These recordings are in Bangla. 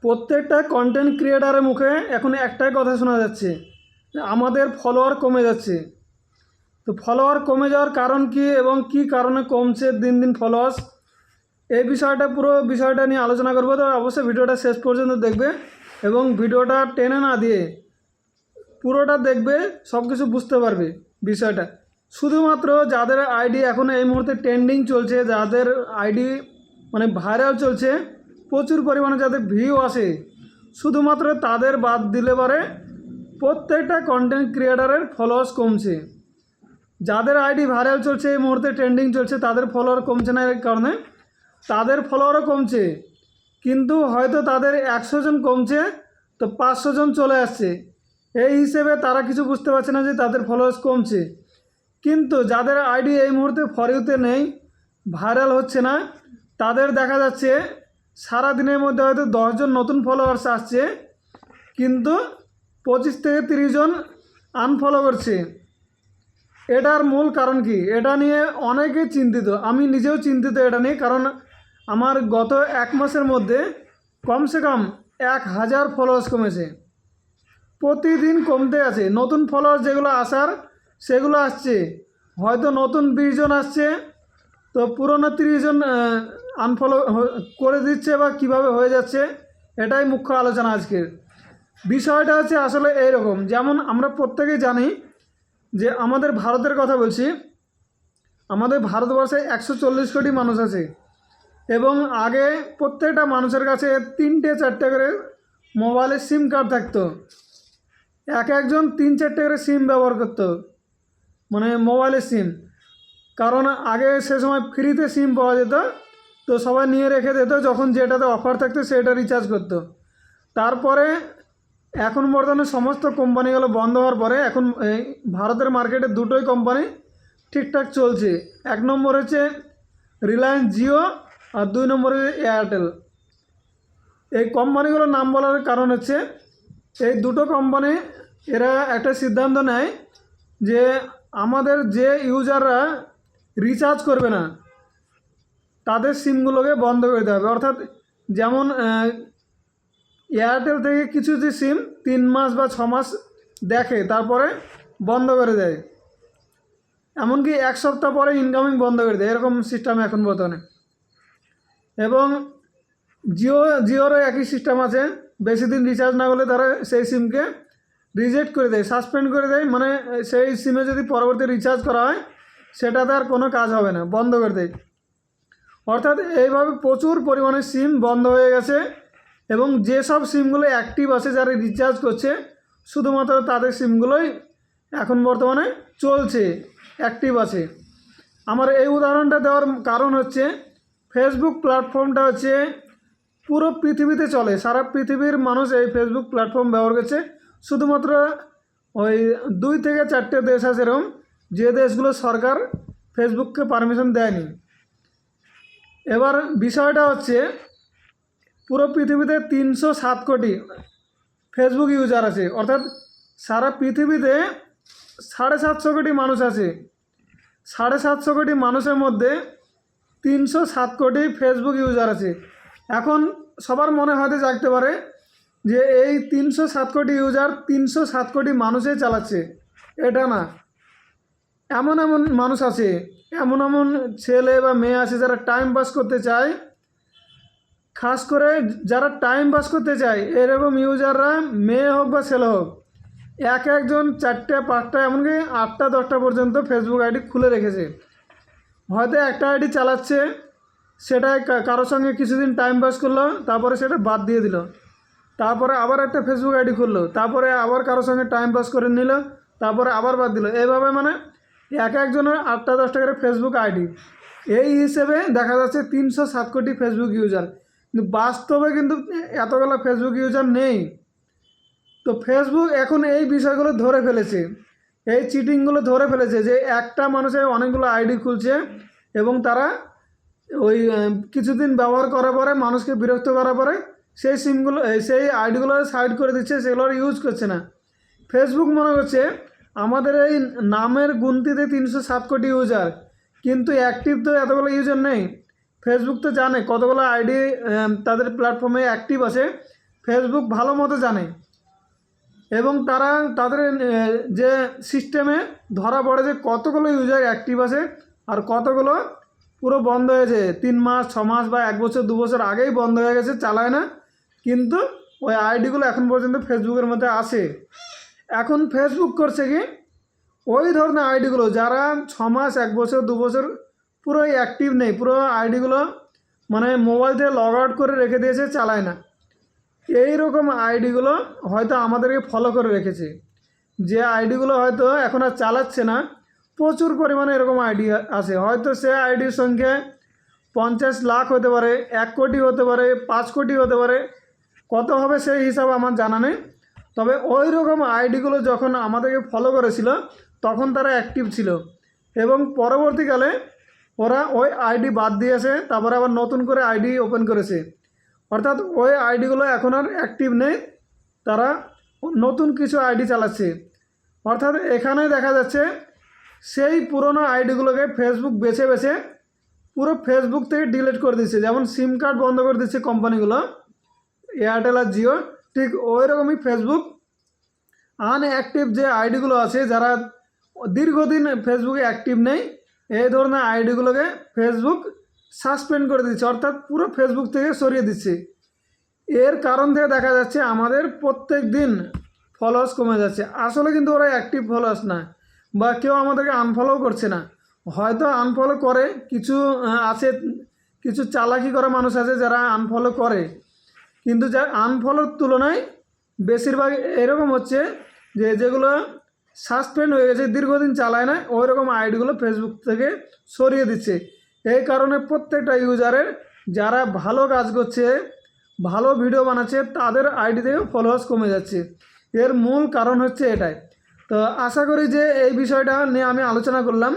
প্রত্যেকটা কন্টেন্ট ক্রিয়েটারের মুখে এখন একটাই কথা শোনা যাচ্ছে, আমাদের ফলোয়ার কমে যাচ্ছে। তো ফলোয়ার কমে যাওয়ার কারণ কি এবং কি কারণে কমছে দিন দিন ফলোয়ার্স, এই পুরো বিষয়টা নিয়ে আলোচনা করবো। তো অবশ্যই ভিডিওটা শেষ পর্যন্ত দেখবে এবং ভিডিওটা টেনে না দিয়ে পুরোটা দেখবে, সব কিছু বুঝতে পারবে বিষয়টা। শুধুমাত্র যাদের আইডি এখন এই মুহূর্তে ট্রেন্ডিং চলছে, যাদের আইডি মানে ভাইরাল চলছে, প্রচুর পরিমাণে যাদের ভিউ আসে, শুধুমাত্র তাদের বাদ দিলে পারে প্রত্যেকটা কন্টেন্ট ক্রিয়েটারের ফলোয়ার্স কমছে। যাদের আইডি ভাইরাল চলছে, এই মুহূর্তে ট্রেন্ডিং চলছে, তাদের ফলোয়ার কমছে না, এর কারণে তাদের ফলোয়ারও কমছে। কিন্তু হয়তো তাদের 100 জন কমছে, তো 500 জন চলে আসছে, এই হিসেবে তারা কিছু বুঝতে পারছে না যে তাদের ফলোয়ার্স কমছে। কিন্তু যাদের আইডি এই মুহূর্তে ফর ইউতে নেই, ভাইরাল হচ্ছে না, তাদের দেখা যাচ্ছে সারা দিনের মধ্যে হয়তো 10 জন নতুন ফলোয়ার্স আসছে, কিন্তু 25 থেকে 30 জন আনফলো করছে। এটার মূল কারণ কি, এটা নিয়ে অনেকে চিন্তিত, আমি নিজেও চিন্তিত এটা নিয়ে। কারণ আমার গত 1 মাসের মধ্যে কমসে কম 1000 ফলোয়ার্স কমেছে, প্রতিদিন কমতে আছে। নতুন ফলোয়ার্স যেগুলো আসার সেগুলো আসছে, হয়তো নতুন 20 জন আসছে, তো পুরনো 30 জন আনফলো করে দিচ্ছে বা কিভাবে হয়ে যাচ্ছে, এটাই মুখ্য আলোচনা আজকের। বিষয়টা হচ্ছে আসলে এইরকম, যেমন আমরা প্রত্যেকেই জানি যে আমাদের ভারতের কথা বলছি, আমাদের ভারতবর্ষে 140 কোটি মানুষ আছে এবং আগে প্রত্যেকটা মানুষের কাছে 3টে 4টে করে মোবাইলের সিম কার্ড থাকতো। একজন 3-4টে করে সিম ব্যবহার করতো, মানে মোবাইলের সিম। কারণ আগে সে সময় ফ্রিতে সিম পাওয়া যেত, তো সবাই নিয়ে রেখে দিত, যখন যেটাতে অফার থাকতো সেটা রিচার্জ করতো। তারপরে এখন বর্তমানে সমস্ত কোম্পানিগুলো বন্ধ হওয়ার পরে এখন এই ভারতের মার্কেটে দুটোই কোম্পানি ঠিকঠাক চলছে। 1 নম্বর হচ্ছে রিলায়েন্স জিও আর 2 নম্বরে এয়ারটেল। এই কোম্পানিগুলোর নাম বলার কারণ হচ্ছে এই দুটো কোম্পানি এরা একটা সিদ্ধান্ত নেয় যে আমাদের যে ইউজাররা রিচার্জ করবে না তাদের সিমগুলোকে বন্ধ করে দেওয়া হবে। অর্থাৎ যেমন এয়ারটেল থেকে কিছু যে সিম 3 মাস বা 6 মাস দেখে, তারপরে বন্ধ করে দেয়, এমনকি 1 সপ্তাহ পরে ইনকামিং বন্ধ করে দেয়, এরকম সিস্টেম এখন বর্তমানে। এবং জিওরও একই সিস্টেম আছে, বেশি দিন রিচার্জ না করলে তারা সেই সিমকে রিজেক্ট করে দেয়, সাসপেন্ড করে দেয়, মানে সেই সিমে যদি পরবর্তী রিচার্জ করা হয় সেটাতে আর কোনো কাজ হবে না, বন্ধ করে দেয়। অর্থাৎ এইভাবে প্রচুর পরিমাণে সিম বন্ধ হয়ে গেছে এবং যেসব সিমগুলো অ্যাক্টিভ আছে, যারা রিচার্জ করছে, শুধুমাত্র তাদের সিমগুলোই এখন বর্তমানে চলছে, অ্যাক্টিভ আছে। আমার এই উদাহরণটা দেওয়ার কারণ হচ্ছে ফেসবুক প্ল্যাটফর্মটা হচ্ছে পুরো পৃথিবীতে চলে, সারা পৃথিবীর মানুষ এই ফেসবুক প্ল্যাটফর্ম ব্যবহার করছে। শুধুমাত্র ওই 2 থেকে 4টে দেশ আছে এরকম, যে দেশগুলো সরকার ফেসবুককে পারমিশন দেয়নি। এবার বিষয়টা হচ্ছে পুরো পৃথিবীতে 307 কোটি ফেসবুক ইউজার আছে, অর্থাৎ সারা পৃথিবীতে 750 কোটি মানুষ আছে। 750 কোটি মানুষের মধ্যে 307 কোটি ফেসবুক ইউজার আছে। এখন সবার মনে হয়তো জাগতে পারে যে এই 307 কোটি ইউজার 307 কোটি মানুষই চালাচ্ছে, এটা না। এমন মানুষ আছে, এমন ছেলে বা মেয়ে আছে যারা টাইম পাস করতে চায়, খাস করে যারা টাইম পাস করতে চায় এরকম ইউজাররা, মেয়ে হোক বা ছেলে হোক, একজন 4টে 5টা এমনকি 8টা 10টা পর্যন্ত ফেসবুক আইডি খুলে রেখেছে। হয়তো একটা আইডি চালাচ্ছে, সেটাই কারোর সঙ্গে কিছুদিন টাইম পাস করলো, তারপরে সেটা বাদ দিয়ে দিল, তারপরে আবার একটা ফেসবুক আইডি খুললো, তারপরে আবার কারোর সঙ্গে টাইম পাস করে নিল, তারপরে আবার বাদ দিল। এইভাবে মানে একজনের 8টা 10টা করে ফেসবুক আইডি, এই হিসেবে দেখা যাচ্ছে 307 কোটি ফেসবুক ইউজার। কিন্তু বাস্তবে কিন্তু এতগুলো ফেসবুক ইউজার নেই। তো ফেসবুক এখন এই বিষয়গুলো ধরে ফেলেছে, এই চিটিংগুলো ধরে ফেলেছে যে একটা মানুষের অনেকগুলো আইডি খুলছে এবং তারা ওই কিছুদিন ব্যবহার করার পরে মানুষকে বিরক্ত করার পরে সেই সিমগুলো সেই আইডিগুলো সাইড করে দিচ্ছে, সেগুলো ইউজ করছে না। ফেসবুক মনে করছে আমাদের এই নামের গুনতিতে 307 কোটি ইউজার, কিন্তু অ্যাক্টিভ তো এতগুলো ইউজার নেই। ফেসবুক তো জানে কতগুলো আইডি তাদের প্ল্যাটফর্মে অ্যাক্টিভ আছে, ফেসবুক ভালো মতো জানে এবং তারা তাদের যে সিস্টেমে ধরা পড়ে যে কতগুলো ইউজার অ্যাক্টিভ আছে আর কতগুলো পুরো বন্ধ হয়েছে, 3 মাস 6 মাস বা 1 বছর 2 বছর আগেই বন্ধ হয়ে গেছে, চালায় না, কিন্তু ওই আইডিগুলো এখন পর্যন্ত ফেসবুকের মধ্যে আছে। এখন ফেসবুক করছে কি, ওই ধরনের আইডিগুলো যারা 6 মাস 1 বছর 2 বছর পুরোই অ্যাক্টিভ নেই, পুরো আইডিগুলো মানে মোবাইল থেকে লগ আউট করে রেখে দিয়েছে, চালায় না, এই রকম আইডিগুলো হয়তো আমাদেরকে ফলো করে রেখেছে। যে আইডিগুলো হয়তো এখন আর চালাচ্ছে না, প্রচুর পরিমাণে এরকম আইডি আছে, হয়তো সে আইডির সংখ্যা 50 লাখ হতে পারে, 1 কোটি হতে পারে, 5 কোটি হতে পারে, কত হবে সেই হিসাব আমার জানা নেই। তবে ওই রকম আইডিগুলো যখন আমাদেরকে ফলো করেছিল তখন তারা অ্যাক্টিভ ছিল এবং পরবর্তীকালে ওরা ওই আইডি বাদ দিয়েছে, তারপরে আবার নতুন করে আইডি ওপেন করেছে, অর্থাৎ ওই আইডিগুলো এখন আর অ্যাক্টিভ নেই, তারা নতুন কিছু আইডি চালাচ্ছে। অর্থাৎ এখানে দেখা যাচ্ছে সেই পুরনো আইডিগুলোকে ফেসবুক বেছে বেছে পুরো ফেসবুক থেকে ডিলিট করে দিচ্ছে, যেমন সিম কার্ড বন্ধ করে দিচ্ছে কোম্পানিগুলো এয়ারটেল আর জিও, ঠিক ওই রকমই ফেসবুক আনঅ্যাক্টিভ যে আইডিগুলো আছে, যারা দীর্ঘদিন ফেসবুকে অ্যাক্টিভ নেই, এই ধরনের আইডিগুলোকে ফেসবুক সাসপেন্ড করে দিচ্ছে, অর্থাৎ পুরো ফেসবুক থেকে সরিয়ে দিচ্ছে। এর কারণ থেকে দেখা যাচ্ছে আমাদের প্রত্যেক দিন ফলোয়ার্স কমে যাচ্ছে। আসলে কিন্তু ওরা অ্যাক্টিভ ফলোয়ার্স না, বা কেউ আমাদেরকে আনফলো করছে না, হয়তো আনফলো করে কিছু আছে, কিছু চালাকি করা মানুষ আছে যারা আনফলো করে, কিন্তু যা আনফলোর তুলনায় বেশিরভাগ এরকম হচ্ছে যে যেগুলো সাসপেন্ড হয়ে গেছে, দীর্ঘদিন চালায় না, ওই রকম আইডিগুলো ফেসবুক থেকে সরিয়ে দিচ্ছে। এই কারণে প্রত্যেকটা ইউজারের যারা ভালো কাজ করছে, ভালো ভিডিও বানাচ্ছে, তাদের আইডি থেকে ফলোয়ার্স কমে যাচ্ছে। এর মূল কারণ হচ্ছে এটাই। তো আশা করি যে এই বিষয়টা নিয়ে আমি আলোচনা করলাম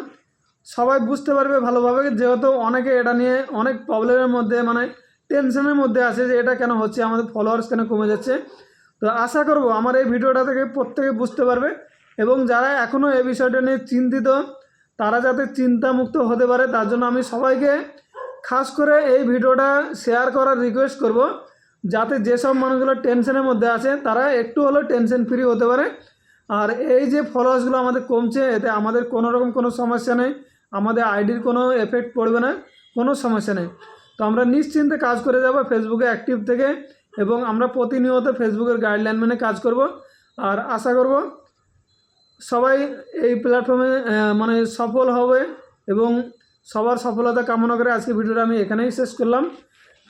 সবাই বুঝতে পারবে ভালোভাবে, যেহেতু অনেকে এটা নিয়ে অনেক প্রবলেমের মধ্যে মানে টেনশনের মধ্যে আছে যে এটা কেন হচ্ছে, আমাদের ফলোয়ার্স কেন কমে যাচ্ছে। তো আশা করব আমার এই ভিডিওটা থেকে প্রত্যেকে বুঝতে পারবে এবং যারা এখনও এই বিষয়টা নিয়ে চিন্তিত তারা যাতে চিন্তামুক্ত হতে পারে, তার জন্য আমি সবাইকে খাস করে এই ভিডিওটা শেয়ার করার রিকোয়েস্ট করব, যাতে যেসব মানুষগুলো টেনশনের মধ্যে আছে তারা একটু হলেও টেনশন ফ্রি হতে পারে। আর এই যে ফলোয়ার্সগুলো আমাদের কমছে, এতে আমাদের কোনো রকম কোনো সমস্যা নেই, আমাদের আইডির কোনো এফেক্ট পড়বে না, কোনো সমস্যা নেই। তো আমরা নিশ্চিন্তে কাজ করে যাব ফেসবুকে অ্যাক্টিভ থেকে, এবং আমরা প্রতিনিয়ত ফেসবুকের গাইডলাইন মেনে কাজ করব। আর আশা করব সবাই এই প্ল্যাটফর্মে মানে সফল হবে এবং সবার সফলতা কামনা করে আজকে ভিডিওটা আমি এখানেই শেষ করলাম।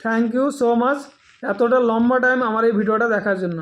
থ্যাংক ইউ সো মাচ এতটা লম্বা টাইম আমার এই ভিডিওটা দেখার জন্য।